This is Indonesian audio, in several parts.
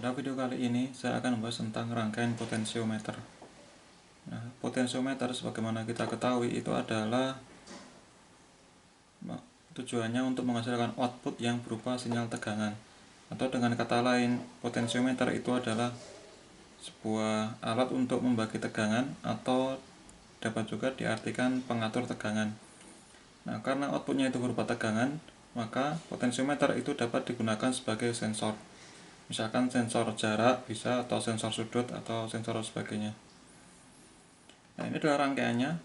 Pada video kali ini saya akan membahas tentang rangkaian potensiometer. Nah, potensiometer sebagaimana kita ketahui itu adalah tujuannya untuk menghasilkan output yang berupa sinyal tegangan. Atau dengan kata lain, potensiometer itu adalah sebuah alat untuk membagi tegangan atau dapat juga diartikan pengatur tegangan. Nah, karena outputnya itu berupa tegangan, maka potensiometer itu dapat digunakan sebagai sensor. Misalkan sensor jarak bisa, atau sensor sudut, atau sensor sebagainya. Nah, ini adalah rangkaiannya.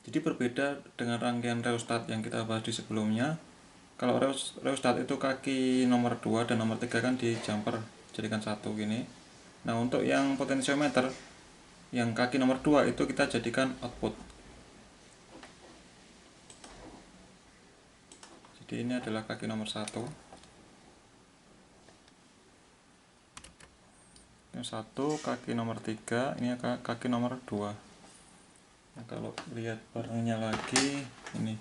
Jadi berbeda dengan rangkaian rheostat yang kita bahas di sebelumnya. Kalau rheostat itu kaki nomor 2 dan nomor 3 kan di jumper jadikan satu gini. Nah, untuk yang potensiometer yang kaki nomor 2 itu kita jadikan output. Jadi ini adalah kaki nomor 1. Yang satu kaki nomor 3, ini kaki nomor 2. Nah, kalau lihat barangnya lagi, ini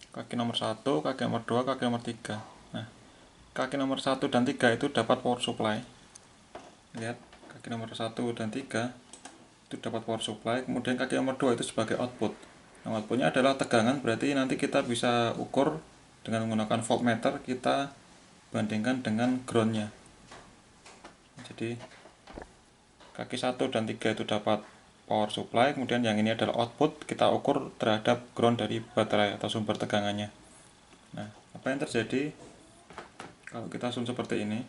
kaki nomor 1, kaki nomor 2, kaki nomor 3. Nah, kaki nomor 1 dan 3 itu dapat power supply. Lihat, kaki nomor 1 dan 3 itu dapat power supply. Kemudian kaki nomor 2 itu sebagai output. Nah, outputnya adalah tegangan, berarti nanti kita bisa ukur dengan menggunakan voltmeter, kita bandingkan dengan groundnya. Jadi kaki 1 dan 3 itu dapat power supply, kemudian yang ini adalah output, kita ukur terhadap ground dari baterai atau sumber tegangannya. Nah, apa yang terjadi kalau kita zoom seperti ini?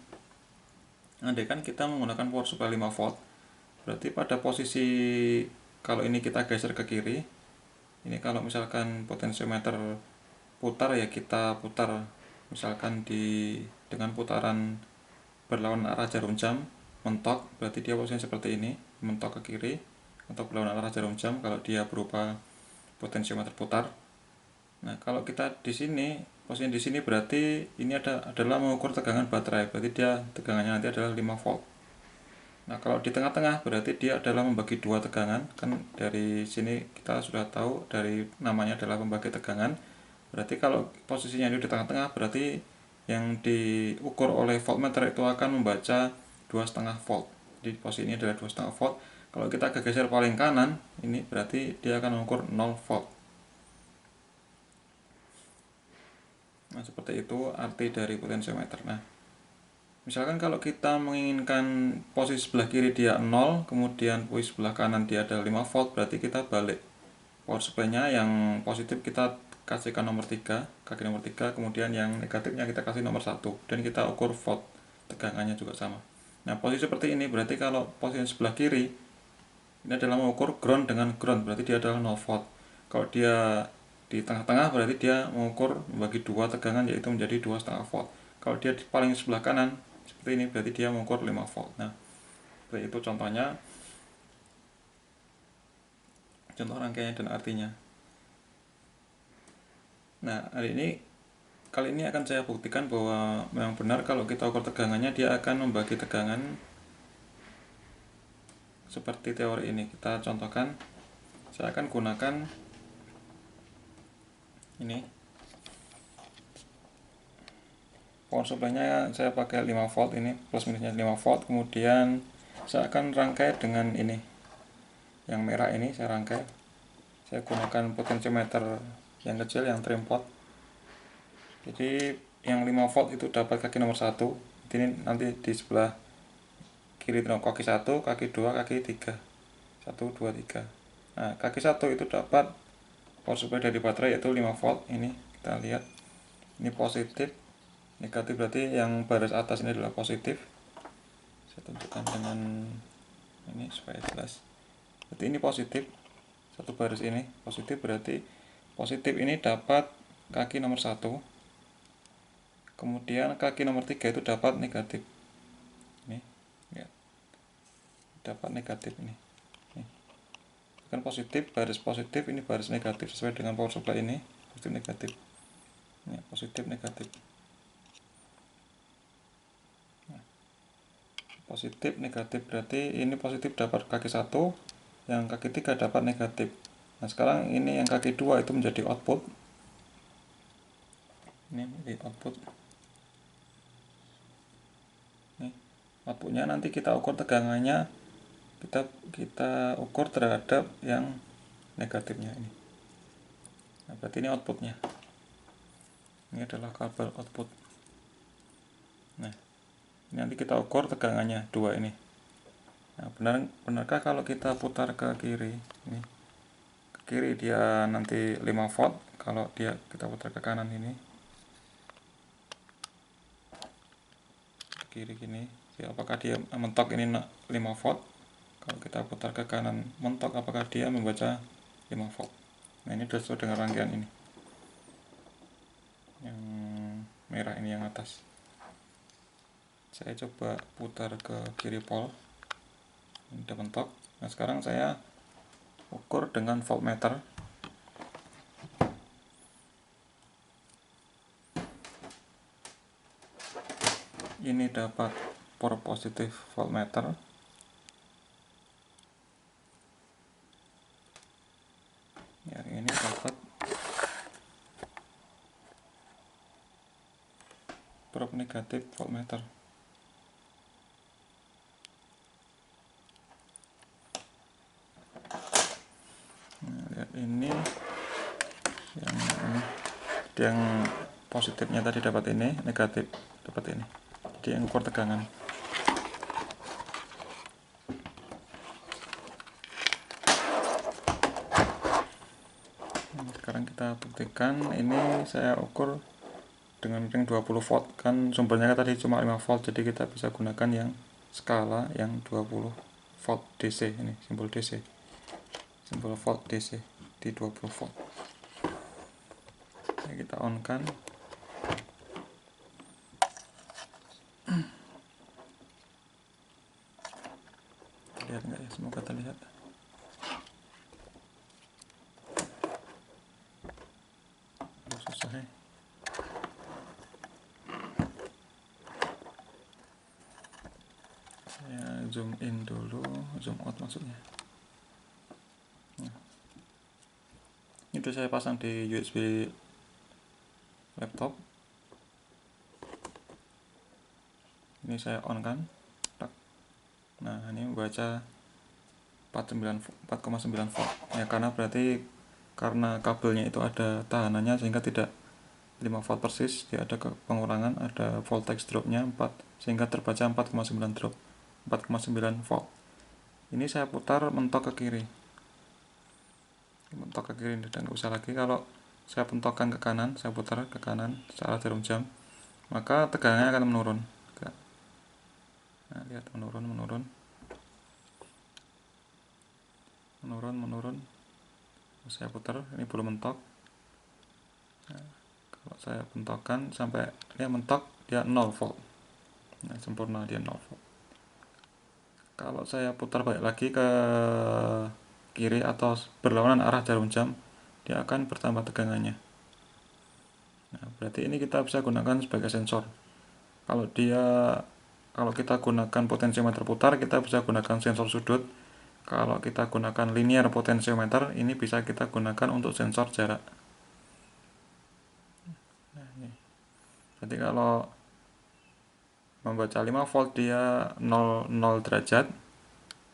Andai kan kita menggunakan power supply 5 volt, berarti pada posisi kalau ini kita geser ke kiri, ini kalau misalkan potensiometer putar, ya kita putar misalkan dengan putaran berlawanan arah jarum jam, mentok, berarti dia posisinya seperti ini, mentok ke kiri, atau berlawanan arah jarum jam kalau dia berupa potensiometer putar. Nah, kalau kita di sini, posisi di sini berarti ini adalah mengukur tegangan baterai, berarti dia tegangannya nanti adalah 5 volt. Nah, kalau di tengah-tengah berarti dia adalah membagi dua tegangan. Kan dari sini kita sudah tahu dari namanya adalah pembagi tegangan. Berarti kalau posisinya di tengah-tengah berarti yang diukur oleh voltmeter itu akan membaca 2,5 volt. Jadi posisi ini adalah 2,5 volt. Kalau kita geser paling kanan, ini berarti dia akan mengukur 0 volt. Nah, seperti itu arti dari potensiometer. Nah, misalkan kalau kita menginginkan posisi sebelah kiri dia 0, kemudian posisi sebelah kanan dia ada 5 volt, berarti kita balik. Power supply-nya yang positif kita kasihkan nomor 3, kaki nomor 3, kemudian yang negatifnya kita kasih nomor 1, dan kita ukur volt tegangannya juga sama. Nah, posisi seperti ini berarti kalau posisi sebelah kiri ini adalah mengukur ground dengan ground, berarti dia adalah 0 volt. Kalau dia di tengah-tengah berarti dia mengukur membagi dua tegangan, yaitu menjadi 2,5 volt. Kalau dia di paling sebelah kanan seperti ini berarti dia mengukur 5 volt. Nah, seperti itu contohnya, contoh rangkaiannya dan artinya. Nah, kali ini akan saya buktikan bahwa memang benar kalau kita ukur tegangannya dia akan membagi tegangan seperti teori ini. Kita contohkan, saya akan gunakan ini power supply-nya, saya pakai 5 volt, ini plus minusnya 5 volt. Kemudian saya akan rangkai dengan ini, yang merah ini saya rangkai. Saya gunakan potensiometer yang kecil, yang trim pot. Jadi yang 5 volt itu dapat kaki nomor 1. Ini nanti di sebelah kiri kaki 1, kaki 2, kaki 3. 1, 2, 3. Nah, kaki 1 itu dapat power supply dari baterai yaitu 5 volt. Ini kita lihat, ini positif, negatif, berarti yang baris atas ini adalah positif. Saya tunjukkan dengan ini supaya jelas. Berarti ini positif, satu baris ini positif, berarti positif ini dapat kaki nomor 1. Kemudian kaki nomor 3 itu dapat negatif. Ini ya, dapat negatif ini. Kan positif, baris positif, ini baris negatif sesuai dengan power supply ini, positif negatif. Ini positif negatif. Nah, positif negatif berarti ini positif dapat kaki 1, yang kaki 3 dapat negatif. Nah, sekarang ini yang kaki 2 itu menjadi output. Ini menjadi output. outputnya nanti kita ukur tegangannya, kita ukur terhadap yang negatifnya ini. Nah, berarti ini outputnya, ini adalah kabel output. Nah, ini nanti kita ukur tegangannya 2 ini. Nah, benarkah kalau kita putar ke kiri ini, ke kiri dia nanti 5 volt, kalau kita putar ke kanan ini, ke kiri gini, ya apakah dia mentok ini 5 volt? Kalau kita putar ke kanan mentok, apakah dia membaca 5 volt? Nah, ini sudah sesuai dengan rangkaian ini, yang merah ini yang atas. Saya coba putar ke kiri pol, ini udah mentok. Nah, sekarang saya ukur dengan voltmeter. Ini dapat for positif voltmeter. Yang ini dapat probe negatif voltmeter. Nah, lihat ini yang positifnya tadi dapat ini, negatif dapat ini. Jadi yang ukur tegangan. Sekarang kita buktikan, ini saya ukur dengan ring 20 volt, kan sumbernya tadi cuma 5 volt, jadi kita bisa gunakan yang skala yang 20 volt DC, ini simbol DC, simbol volt DC di 20 volt. Nah, kita on kan, lihat nggak ya, semoga terlihat. Susah ya. Saya zoom in dulu, zoom out maksudnya. Nah, itu saya pasang di USB laptop. Ini saya on kan. Nah, ini membaca 4,9 volt. Ya, karena kabelnya itu ada tahanannya sehingga tidak 5 volt persis, dia ada pengurangan, ada voltage dropnya 4, sehingga terbaca 4,9 drop, 4,9 volt. Ini saya putar mentok ke kiri, dan nggak usah lagi kalau saya pentokkan ke kanan, saya putar ke kanan secara jarum jam, maka tegangannya akan menurun. Nah, lihat menurun. Saya putar, ini belum mentok. Nah, kalau saya pentokkan sampai dia mentok, dia 0 volt. Nah, sempurna, dia 0 volt. Kalau saya putar balik lagi ke kiri atau berlawanan arah jarum jam, dia akan bertambah tegangannya. Nah, berarti ini kita bisa gunakan sebagai sensor. Kalau kita gunakan potensiometer putar, kita bisa gunakan sensor sudut. Kalau kita gunakan linear potensiometer, ini bisa kita gunakan untuk sensor jarak. Nah, ini. Jadi kalau membaca 5 volt dia 0 derajat.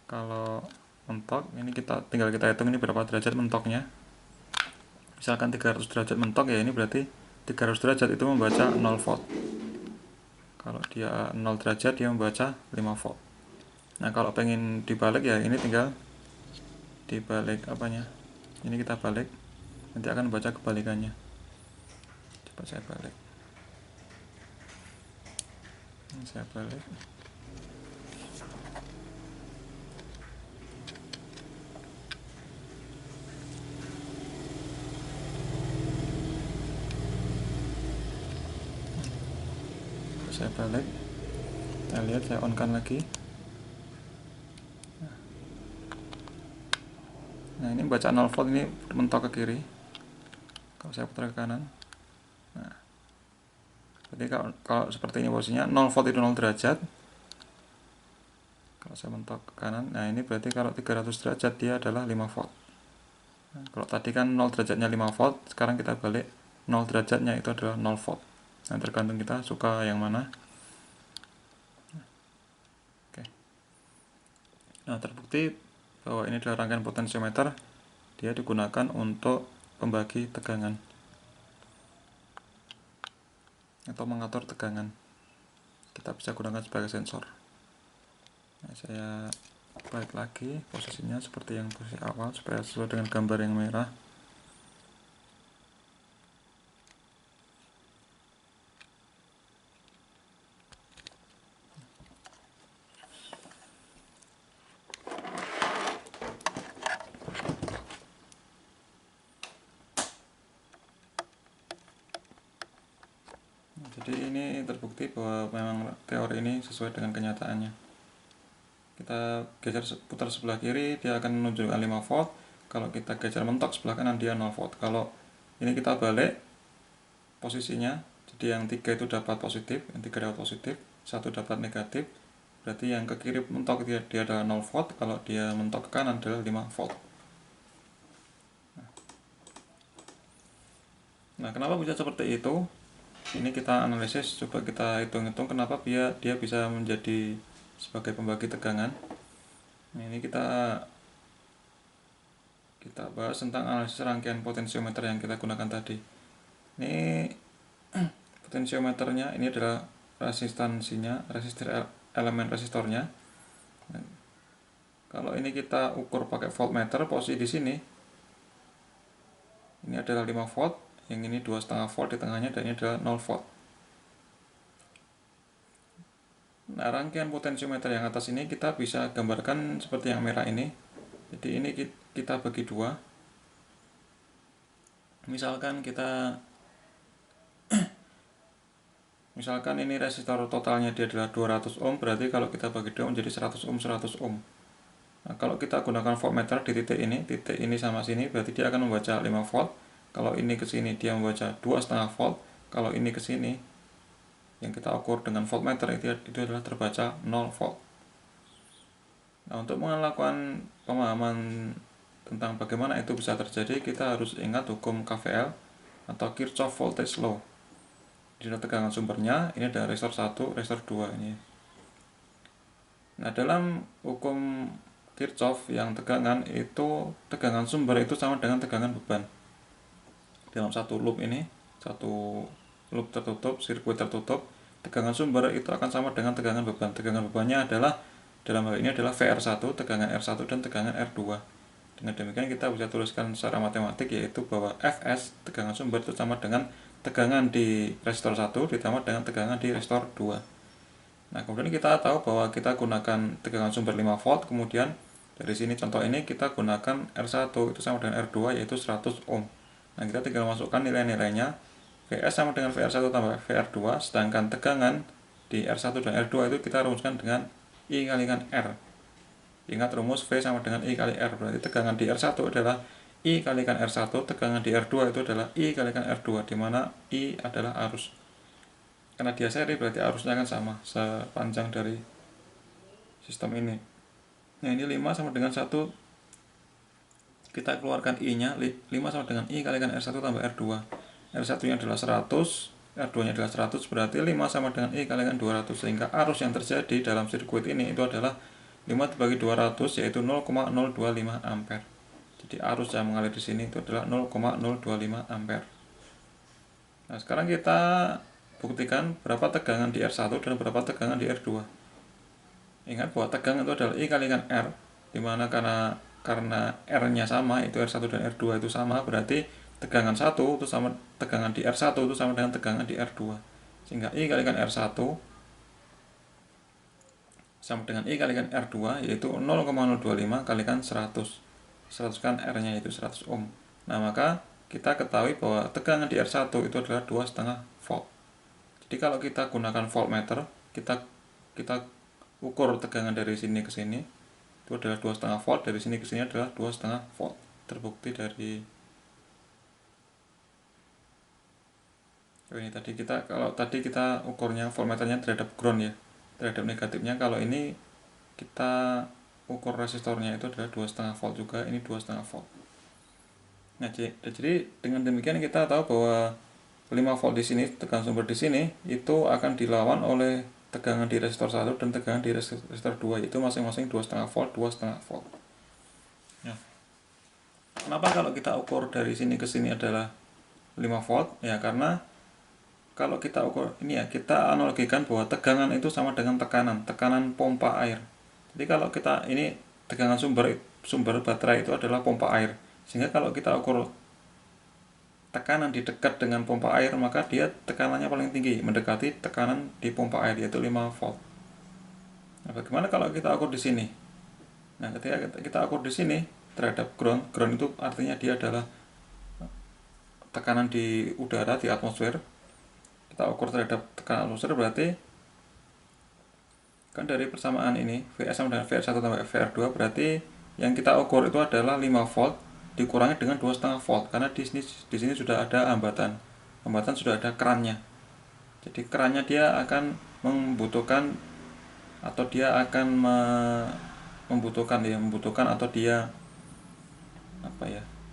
Kalau mentok, ini tinggal kita hitung ini berapa derajat mentoknya. Misalkan 300 derajat mentok, ya ini berarti 300 derajat itu membaca 0 volt. Kalau dia 0 derajat, dia membaca 5 volt. Nah, kalau pengen dibalik, ya ini tinggal dibalik apanya. Ini kita balik, nanti akan baca kebalikannya. Coba saya balik. Ini saya balik. Saya balik. Nah, lihat, saya on kan lagi. Nah, ini baca 0 volt, ini mentok ke kiri. Kalau saya putar ke kanan, nah, jadi kalau seperti ini posisinya 0 volt itu 0 derajat. Kalau saya mentok ke kanan, nah ini berarti kalau 300 derajat dia adalah 5 volt. Nah, kalau tadi kan 0 derajatnya 5 volt, sekarang kita balik, 0 derajatnya itu adalah 0 volt. Nah, tergantung kita suka yang mana. Nah, terbukti bahwa ini adalah rangkaian potensiometer, dia digunakan untuk pembagi tegangan atau mengatur tegangan. Kita bisa gunakan sebagai sensor. Nah, saya balik lagi posisinya seperti yang posisi awal supaya sesuai dengan gambar yang merah. Jadi ini terbukti bahwa memang teori ini sesuai dengan kenyataannya. Kita geser putar sebelah kiri, dia akan menunjukkan 5 volt. Kalau kita geser mentok sebelah kanan, dia 0 volt. Kalau ini kita balik posisinya, jadi yang 3 itu dapat positif, yang 3 dapat positif, 1 dapat negatif. Berarti yang ke kiri mentok dia adalah 0 volt, kalau dia mentok ke kanan adalah 5 volt. Nah, kenapa bisa seperti itu? Ini kita analisis, coba kita hitung-hitung kenapa dia bisa menjadi sebagai pembagi tegangan. Nah, ini kita bahas tentang analisis rangkaian potensiometer yang kita gunakan tadi. Ini potensiometernya, ini adalah resistansinya, elemen resistornya. Nah, kalau ini kita ukur pakai voltmeter, posisi di sini ini adalah 5 volt, yang ini 2,5 volt di tengahnya, dan ini adalah 0 volt. Nah, rangkaian potensiometer yang atas ini kita bisa gambarkan seperti yang merah ini. Jadi ini kita bagi dua. Misalkan ini resistor totalnya dia adalah 200 ohm, berarti kalau kita bagi dua menjadi 100 ohm 100 ohm. Nah, kalau kita gunakan voltmeter di titik ini sama sini, berarti dia akan membaca 5 volt. Kalau ini ke sini dia membaca 2,5 volt. Kalau ini ke sini yang kita ukur dengan voltmeter itu adalah terbaca 0 volt. Nah, untuk melakukan pemahaman tentang bagaimana itu bisa terjadi, kita harus ingat hukum KVL atau Kirchhoff Voltage Law. Di tegangan sumbernya ini ada resistor 1, resistor 2 ini. Nah, dalam hukum Kirchhoff yang tegangan itu, tegangan sumber itu sama dengan tegangan beban. Dalam satu loop ini, satu loop tertutup, sirkuit tertutup, tegangan sumber itu akan sama dengan tegangan beban. Tegangan bebannya adalah, dalam hal ini adalah VR1, tegangan R1 dan tegangan R2. Dengan demikian kita bisa tuliskan secara matematik, yaitu bahwa Fs, tegangan sumber, itu sama dengan tegangan di resistor 1 ditambah dengan tegangan di resistor 2. Nah, kemudian kita tahu bahwa kita gunakan tegangan sumber 5 volt, kemudian dari sini contoh ini kita gunakan R1 itu sama dengan R2, yaitu 100 ohm. Nah, kita tinggal masukkan nilai-nilainya. Vs sama dengan VR1 tambah VR2, sedangkan tegangan di R1 dan R2 itu kita rumuskan dengan I kalikan R. Ingat rumus V sama dengan I kali R, berarti tegangan di R1 adalah I kalikan R1, tegangan di R2 itu adalah I kalikan R2, di mana I adalah arus. Karena dia seri, berarti arusnya akan sama sepanjang dari sistem ini. Nah, ini 5 sama dengan 1, kita keluarkan I-nya, 5 sama dengan I kalikan R1 tambah R2. R1-nya adalah 100, R2-nya adalah 100, berarti 5 sama dengan I kalikan 200, sehingga arus yang terjadi dalam sirkuit ini itu adalah 5 dibagi 200, yaitu 0,025 ampere. Jadi arus yang mengalir di sini itu adalah 0,025 ampere. Nah, sekarang kita buktikan berapa tegangan di R1 dan berapa tegangan di R2. Ingat bahwa tegangan itu adalah I kalikan R, dimana karena R-nya sama, itu R1 dan R2 itu sama, berarti tegangan 1 itu sama, tegangan di R1 itu sama dengan tegangan di R2. Sehingga I kalikan R1 sama dengan I kalikan R2, yaitu 0,025 kalikan 100. 100 kan R-nya yaitu 100 ohm. Nah, maka kita ketahui bahwa tegangan di R1 itu adalah 2,5 volt. Jadi kalau kita gunakan voltmeter, kita ukur tegangan dari sini ke sini, itu adalah 2,5 volt, dari sini ke sini adalah 2,5 volt. Terbukti dari ini tadi kalau tadi kita ukurnya voltmeternya terhadap ground ya, terhadap negatifnya. Kalau ini kita ukur resistornya itu adalah 2,5 volt juga, ini 2,5 volt. Nah, jadi dengan demikian kita tahu bahwa 5 volt di sini, tegangan sumber di sini, itu akan dilawan oleh tegangan di resistor 1 dan tegangan di resistor 2, itu masing-masing 2,5 volt, 2,5 volt. Ya. Kenapa kalau kita ukur dari sini ke sini adalah 5 volt? Ya karena kalau kita ukur ini ya, kita analogikan bahwa tegangan itu sama dengan tekanan pompa air. Jadi kalau kita ini tegangan sumber baterai itu adalah pompa air. Sehingga kalau kita ukur tekanan di dekat dengan pompa air, maka dia tekanannya paling tinggi, mendekati tekanan di pompa air, yaitu 5 volt. Nah, bagaimana kalau kita ukur di sini? Nah, ketika kita ukur di sini terhadap ground itu artinya dia adalah tekanan di udara, di atmosfer. Kita ukur terhadap tekanan atmosfer, berarti kan dari persamaan ini VR sama dengan VR1 tambah VR2, berarti yang kita ukur itu adalah 5 volt dikurangi dengan 2,5 volt, karena di sini sudah ada hambatan sudah ada kerannya. Jadi kerannya dia akan membutuhkan atau dia akan membutuhkan atau dia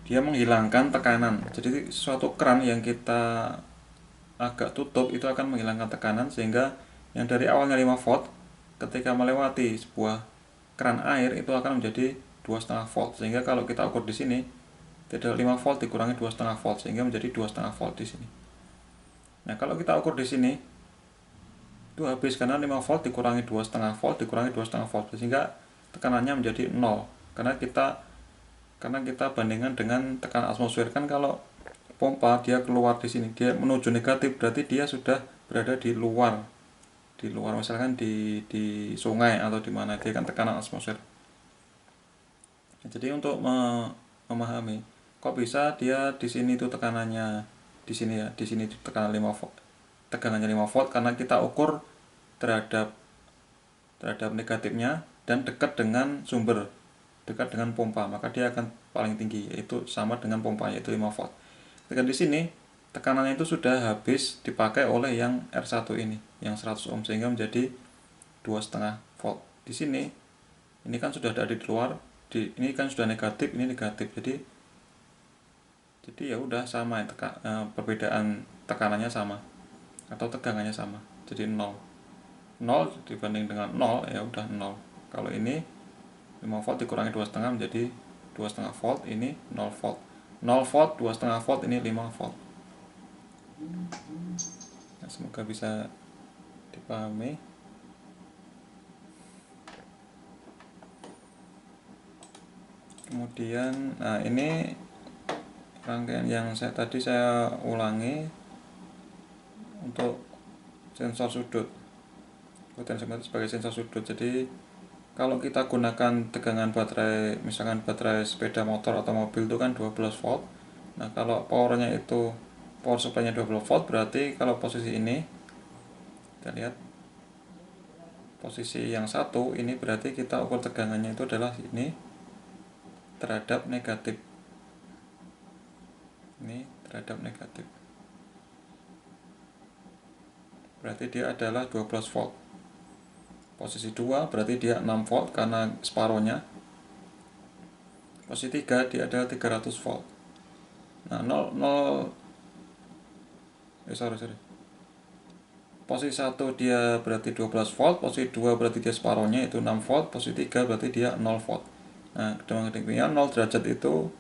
dia menghilangkan tekanan. Jadi suatu keran yang kita agak tutup itu akan menghilangkan tekanan, sehingga yang dari awalnya 5 volt ketika melewati sebuah keran air itu akan menjadi 2,5 volt, sehingga kalau kita ukur di sini tidak 5 volt dikurangi 2,5 volt, sehingga menjadi 2,5 volt di sini. Nah, kalau kita ukur di sini itu habis, karena 5 volt dikurangi 2,5 volt dikurangi 2,5 volt, sehingga tekanannya menjadi 0. Karena kita bandingkan dengan tekanan atmosfer, kan kalau pompa dia keluar di sini, dia menuju negatif, berarti dia sudah berada di luar misalkan di sungai atau di mana, dia kan tekanan atmosfer. Jadi untuk memahami kok bisa dia di sini itu tekanannya di sini ya, di sini tekanan 5 volt, tegangannya 5 volt, karena kita ukur terhadap negatifnya dan dekat dengan sumber, dekat dengan pompa, maka dia akan paling tinggi, yaitu sama dengan pompa, yaitu 5 volt. Ketika di sini tekanannya itu sudah habis dipakai oleh yang R1 ini, yang 100 ohm, sehingga menjadi 2,5 volt. Di sini ini kan sudah ada di luar, ini kan sudah negatif, ini negatif, jadi ya udah sama, perbedaan tekanannya sama atau tegangannya sama, jadi 0 dibanding dengan 0 ya udah 0. Kalau ini 5 volt dikurangi 2,5 menjadi 2,5 volt, ini 0 volt. 0 volt 2,5 volt, ini 5 volt. Nah, semoga bisa dipahami. Kemudian nah ini rangkaian yang tadi saya ulangi untuk sensor sudut, potensiometer sebagai sensor sudut. Jadi kalau kita gunakan tegangan baterai, misalkan baterai sepeda motor atau mobil itu kan 12 volt. Nah, kalau powernya itu power supply-nya 12 volt, berarti kalau posisi ini kita lihat posisi yang satu ini, berarti kita ukur tegangannya itu adalah ini terhadap negatif, ini terhadap negatif, berarti dia adalah 12 volt. Posisi 2 berarti dia 6 volt karena separohnya. Posisi 3 dia adalah 300 volt. Nah, posisi 1 dia berarti 12 volt, posisi 2 berarti dia separohnya, itu 6 volt, posisi 3 berarti dia 0 volt. Nah, dengan demikian 0 derajat itu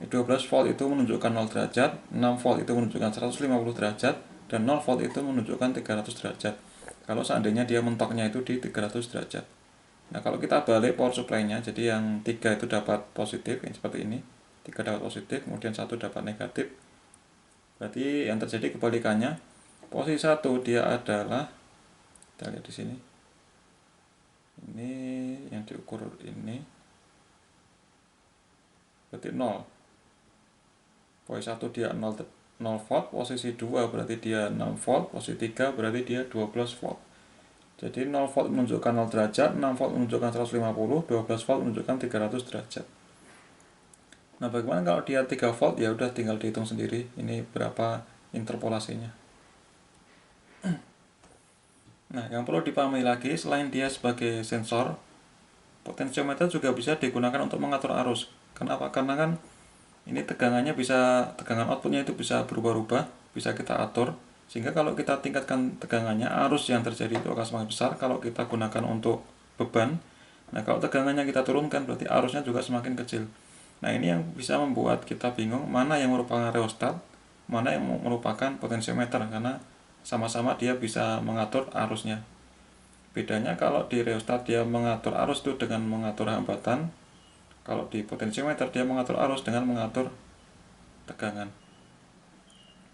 12 volt itu menunjukkan 0 derajat, 6 volt itu menunjukkan 150 derajat, dan 0 volt itu menunjukkan 300 derajat. Kalau seandainya dia mentoknya itu di 300 derajat. Nah, kalau kita balik power supply-nya, jadi yang 3 itu dapat positif, yang seperti ini. 3 dapat positif, kemudian 1 dapat negatif. Berarti yang terjadi kebalikannya. Posisi 1 dia adalah, kita lihat di sini. Ini yang diukur ini. Berarti 0. Posisi 1 dia 0 volt, posisi 2 berarti dia 6 volt, posisi 3 berarti dia 12 volt. Jadi 0 volt menunjukkan 0 derajat, 6 volt menunjukkan 150, 12 volt menunjukkan 300 derajat. Nah, bagaimana kalau dia 3 volt? Ya udah tinggal dihitung sendiri ini berapa interpolasinya. Nah, yang perlu dipahami lagi, selain dia sebagai sensor, potensiometer juga bisa digunakan untuk mengatur arus. Kenapa? Karena kan ini tegangan outputnya itu bisa berubah-ubah, bisa kita atur, Sehingga kalau kita tingkatkan tegangannya, arus yang terjadi itu akan semakin besar kalau kita gunakan untuk beban. Nah, kalau tegangannya kita turunkan, berarti arusnya juga semakin kecil. Nah, ini yang bisa membuat kita bingung mana yang merupakan rheostat, mana yang merupakan potensiometer, karena sama-sama dia bisa mengatur arusnya. Bedanya kalau di rheostat dia mengatur arus itu dengan mengatur hambatan, kalau di potensiometer dia mengatur arus dengan mengatur tegangan.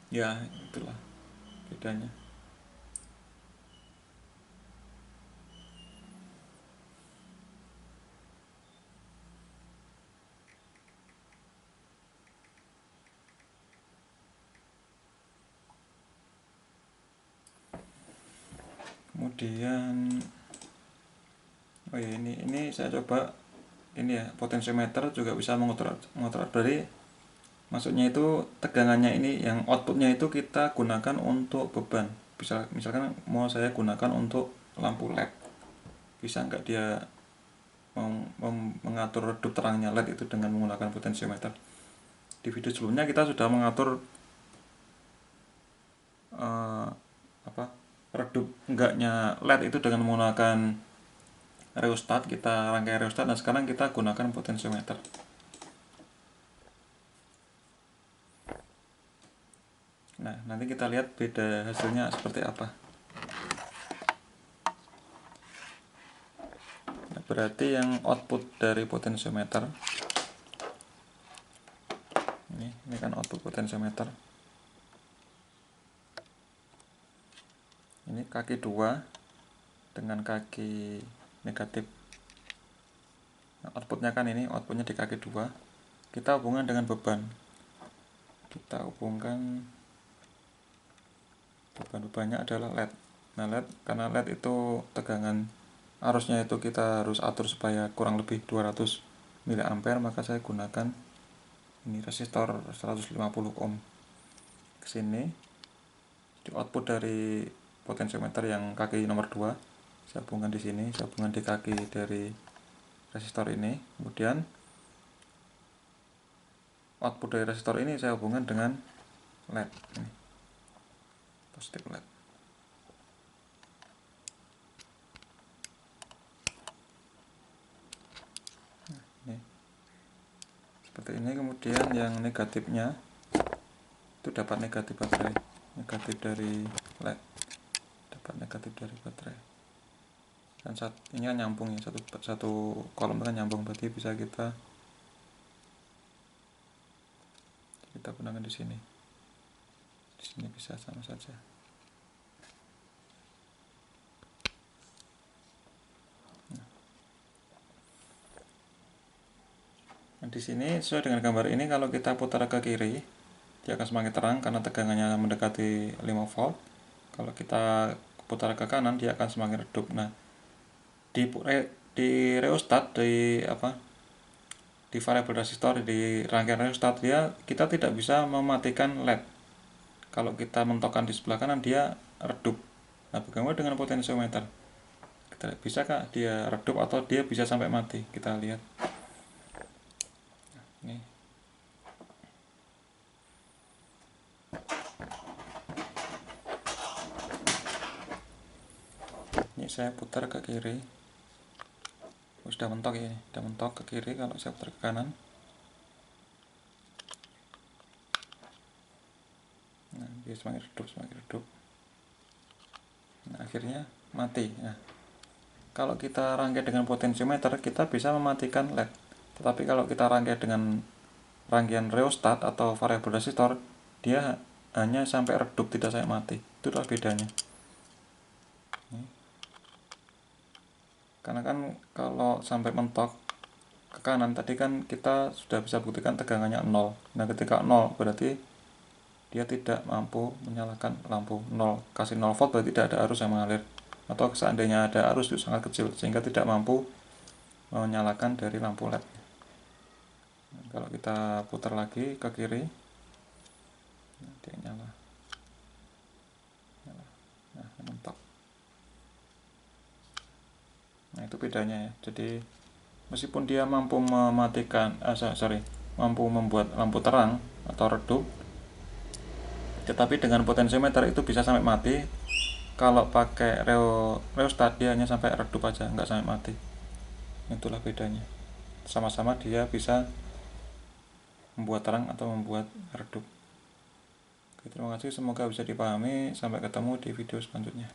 Ya, itulah bedanya. Kemudian oh ya, ini saya coba ini ya, potensiometer juga bisa mengatur dari, maksudnya itu tegangannya ini yang outputnya itu kita gunakan untuk beban. Misalkan mau saya gunakan untuk lampu LED, bisa nggak dia mengatur redup terangnya LED itu dengan menggunakan potensiometer. Di video sebelumnya kita sudah mengatur redup enggaknya LED itu dengan menggunakan rheostat, kita rangkai rheostat. Nah, sekarang kita gunakan potensiometer. Nah, nanti kita lihat beda hasilnya seperti apa. Nah, berarti yang output dari potensiometer ini kan output potensiometer. Ini kaki 2 dengan kaki negatif. Nah, outputnya kan ini, outputnya di kaki 2. Kita hubungkan dengan beban. Kita hubungkan beban-bebannya adalah LED. Nah, LED, karena LED itu tegangan arusnya itu kita harus atur supaya kurang lebih 200 mA, maka saya gunakan ini resistor 150 ohm ke sini. Di output dari potensiometer yang kaki nomor 2 saya hubungkan di sini, saya hubungkan di kaki dari resistor ini. Kemudian output dari resistor ini saya hubungkan dengan LED ini, positif LED. Nah, ini seperti ini. Kemudian yang negatifnya itu dapat negatif baterai, negatif dari LED, dapat negatif dari baterai. Dan ini kan nyambung ya, satu kolom kan nyambung, berarti bisa kita gunakan di sini. Di sini bisa sama saja. Nah, di sini sesuai dengan gambar ini, kalau kita putar ke kiri, dia akan semakin terang karena tegangannya mendekati 5 volt. Kalau kita putar ke kanan, dia akan semakin redup. Nah, di rheostat, di variabel resistor, di rangkaian rheostat, kita tidak bisa mematikan LED. Kalau kita mentokkan di sebelah kanan, dia redup. Nah, bagaimana dengan potensiometer? Bisakah dia redup atau dia bisa sampai mati? Kita lihat. Nah, ini saya putar ke kiri. Sudah mentok ya, sudah mentok ke kiri. Kalau saya putar ke kanan, nah, dia semakin redup. Nah, akhirnya mati. Nah, kalau kita rangkai dengan potensiometer, kita bisa mematikan LED. Tetapi kalau kita rangkai dengan rangkaian rheostat atau variabel resistor, dia hanya sampai redup, tidak sampai mati. Itulah bedanya. Karena kan kalau sampai mentok ke kanan tadi kan kita sudah bisa buktikan tegangannya 0. Nah, ketika 0 berarti dia tidak mampu menyalakan lampu. 0 kasih 0 volt berarti tidak ada arus yang mengalir, atau seandainya ada arus itu sangat kecil sehingga tidak mampu menyalakan dari lampu LED. Nah, kalau kita putar lagi ke kiri, dia nyala. Nah, mentok. Nah, itu bedanya ya. Jadi meskipun dia mampu mematikan mampu membuat lampu terang atau redup, Tetapi dengan potensiometer itu bisa sampai mati. Kalau pakai rheostat dia hanya sampai redup aja, nggak sampai mati. Itulah bedanya. Sama-sama dia bisa membuat terang atau membuat redup. Oke, terima kasih, semoga bisa dipahami. Sampai ketemu di video selanjutnya.